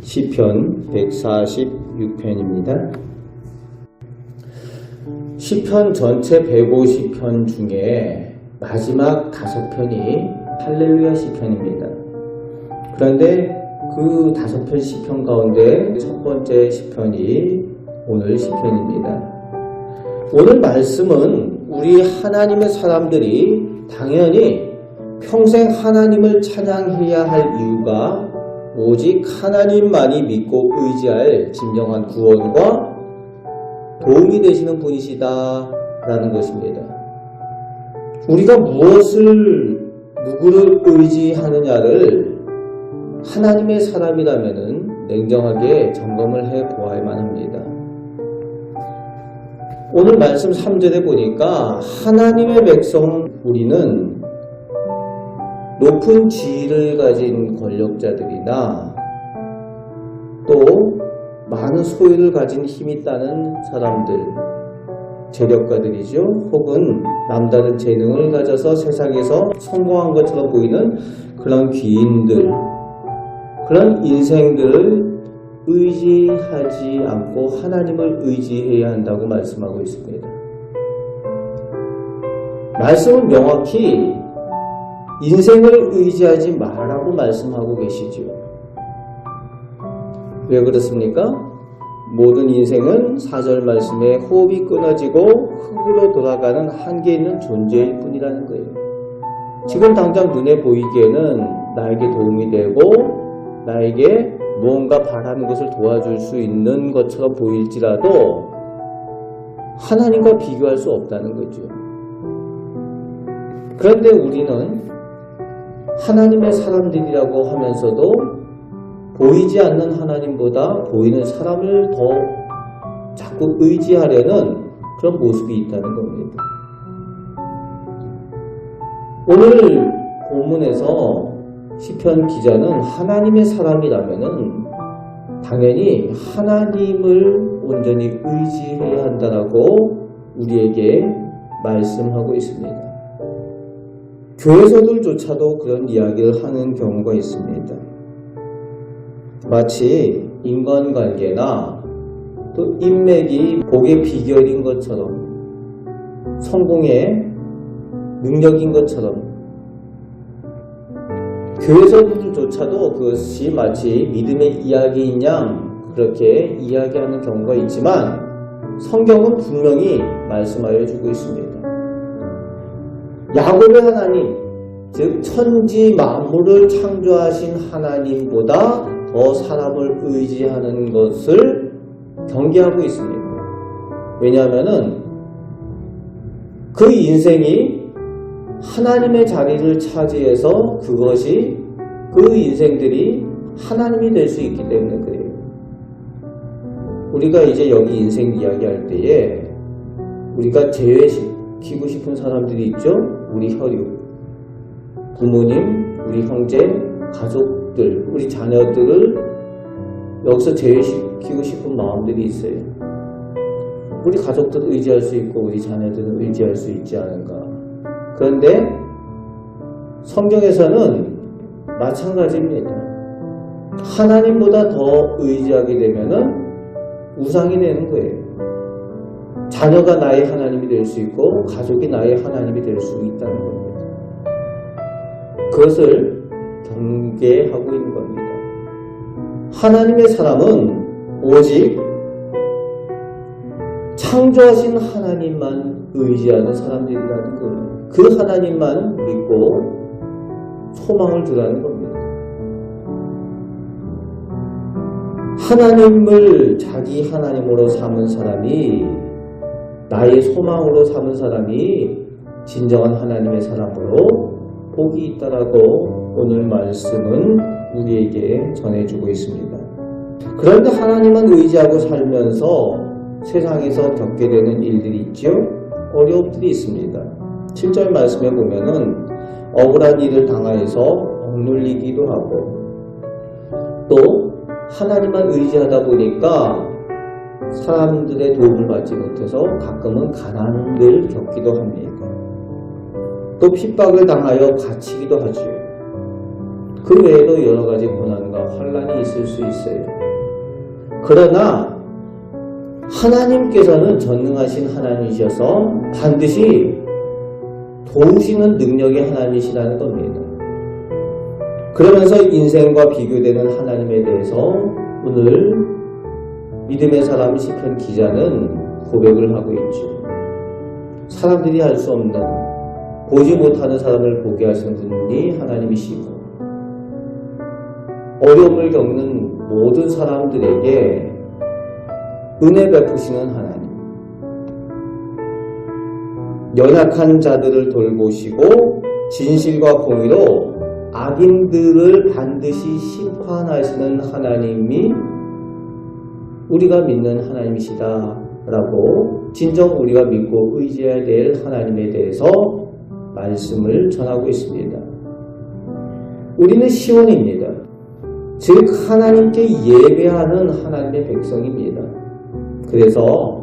시편 146편입니다. 시편 전체 150편 중에 마지막 5편이 할렐루야 시편입니다. 그런데 그 5편 시편 가운데 첫 번째 시편이 오늘 시편입니다. 오늘 말씀은 우리 하나님의 사람들이 당연히 평생 하나님을 찬양해야 할 이유가 오직 하나님만이 믿고 의지할 진정한 구원과 도움이 되시는 분이시다 라는 것입니다. 우리가 누구를 의지하느냐를 하나님의 사람이라면 냉정하게 점검을 해 보아야만 합니다. 오늘 말씀 3절에 보니까 하나님의 백성 우리는 높은 지위를 가진 권력자들이나 또 많은 소유를 가진 힘 있다는 사람들, 재력가들이죠. 혹은 남다른 재능을 가져서 세상에서 성공한 것처럼 보이는 그런 귀인들, 그런 인생들을 의지하지 않고 하나님을 의지해야 한다고 말씀하고 있습니다. 말씀은 명확히 인생을 의지하지 마라고 말씀하고 계시죠. 왜 그렇습니까? 모든 인생은 4절 말씀에 호흡이 끊어지고 흙으로 돌아가는 한계 있는 존재일 뿐이라는 거예요. 지금 당장 눈에 보이기에는 나에게 도움이 되고 나에게 무언가 바라는 것을 도와줄 수 있는 것처럼 보일지라도 하나님과 비교할 수 없다는 거죠. 그런데 우리는 하나님의 사람들이라고 하면서도 보이지 않는 하나님보다 보이는 사람을 더 자꾸 의지하려는 그런 모습이 있다는 겁니다. 오늘 본문에서 시편 기자는 하나님의 사람이라면은 당연히 하나님을 온전히 의지해야 한다라고 우리에게 말씀하고 있습니다. 교회서들조차도 그런 이야기를 하는 경우가 있습니다. 마치 인간관계나 또 인맥이 복의 비결인 것처럼 성공의 능력인 것처럼 교회서들조차도 그것이 마치 믿음의 이야기인 양 그렇게 이야기하는 경우가 있지만 성경은 분명히 말씀하여 주고 있습니다. 야곱의 하나님, 즉 천지 만물을 창조하신 하나님보다 더 사람을 의지하는 것을 경계하고 있습니다. 왜냐하면 그 인생이 하나님의 자리를 차지해서 그것이 그 인생들이 하나님이 될 수 있기 때문에 그래요. 우리가 이제 여기 인생 이야기할 때에 우리가 제외시키고 싶은 사람들이 있죠. 우리 혈육, 부모님, 우리 형제, 가족들, 우리 자녀들을 여기서 제외시키고 싶은 마음들이 있어요. 우리 가족들을 의지할 수 있고 우리 자녀들을 의지할 수 있지 않은가. 그런데 성경에서는 마찬가지입니다. 하나님보다 더 의지하게 되면은 우상이 되는 거예요. 자녀가 나의 하나님이 될 수 있고 가족이 나의 하나님이 될 수 있다는 겁니다. 그것을 경계하고 있는 겁니다. 하나님의 사람은 오직 창조하신 하나님만 의지하는 사람들이라는 거예요. 그 하나님만 믿고 소망을 두라는 겁니다. 하나님을 자기 하나님으로 삼은 사람이, 나의 소망으로 삼은 사람이 진정한 하나님의 사람으로 복이 있다라고 오늘 말씀은 우리에게 전해주고 있습니다. 그런데 하나님만 의지하고 살면서 세상에서 겪게 되는 일들이 있죠. 어려움들이 있습니다. 7절 말씀에 보면은 억울한 일을 당하여서 억눌리기도 하고 또 하나님만 의지하다 보니까 사람들의 도움을 받지 못해서 가끔은 가난을 겪기도 합니다. 또 핍박을 당하여 갇히기도 하죠. 그 외에도 여러 가지 고난과 환난이 있을 수 있어요. 그러나 하나님께서는 전능하신 하나님이셔서 반드시 도우시는 능력의 하나님이시라는 겁니다. 그러면서 인생과 비교되는 하나님에 대해서 오늘 믿음의 사람 시편 기자는 고백을 하고 있죠. 사람들이 알 수 없는, 보지 못하는 사람을 보게 하시는 분이 하나님이시고, 어려움을 겪는 모든 사람들에게 은혜 베푸시는 하나님, 연약한 자들을 돌보시고 진실과 공의로 악인들을 반드시 심판하시는 하나님이 우리가 믿는 하나님이시다라고 진정 우리가 믿고 의지해야 될 하나님에 대해서 말씀을 전하고 있습니다. 우리는 시온입니다. 즉 하나님께 예배하는 하나님의 백성입니다. 그래서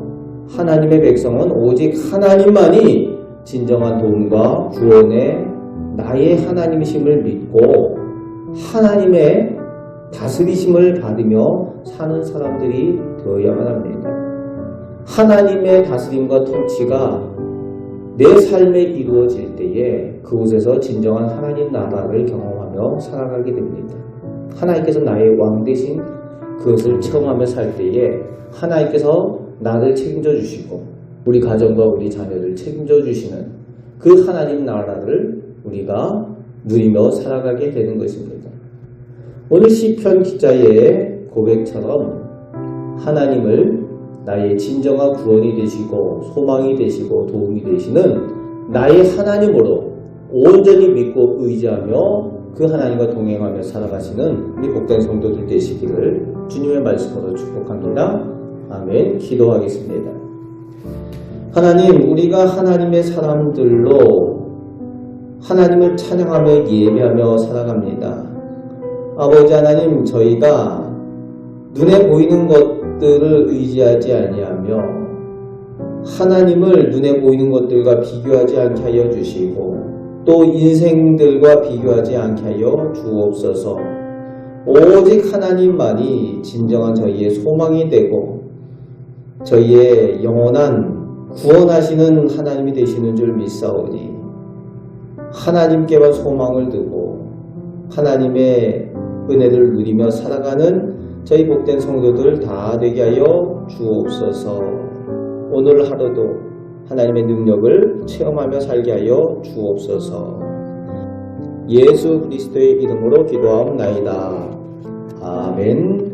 하나님의 백성은 오직 하나님만이 진정한 도움과 구원의 나의 하나님이심을 믿고 하나님의 다스리심을 받으며 사는 사람들이 되어야만 합니다. 하나님의 다스림과 통치가 내 삶에 이루어질 때에 그곳에서 진정한 하나님 나라를 경험하며 살아가게 됩니다. 하나님께서 나의 왕 되신 그것을 체험하며 살 때에 하나님께서 나를 책임져 주시고 우리 가정과 우리 자녀를 책임져 주시는 그 하나님 나라를 우리가 누리며 살아가게 되는 것입니다. 오늘 시편 기자의 고백처럼 하나님을 나의 진정한 구원이 되시고 소망이 되시고 도움이 되시는 나의 하나님으로 온전히 믿고 의지하며 그 하나님과 동행하며 살아가시는 우리 복된 성도들 되시기를 주님의 말씀으로 축복합니다. 아멘. 기도하겠습니다. 하나님, 우리가 하나님의 사람들로 하나님을 찬양하며 예배하며 살아갑니다. 아버지 하나님, 저희가 눈에 보이는 것들을 의지하지 아니하며 하나님을 눈에 보이는 것들과 비교하지 않게 하여 주시고 또 인생들과 비교하지 않게 하여 주옵소서. 오직 하나님만이 진정한 저희의 소망이 되고 저희의 영원한 구원하시는 하나님이 되시는 줄 믿사오니 하나님께만 소망을 두고 하나님의 은혜를 누리며 살아가는 저희 복된 성도들 다 되게 하여 주옵소서. 오늘 하루도 하나님의 능력을 체험하며 살게 하여 주옵소서. 예수 그리스도의 이름으로 기도하옵나이다. 아멘.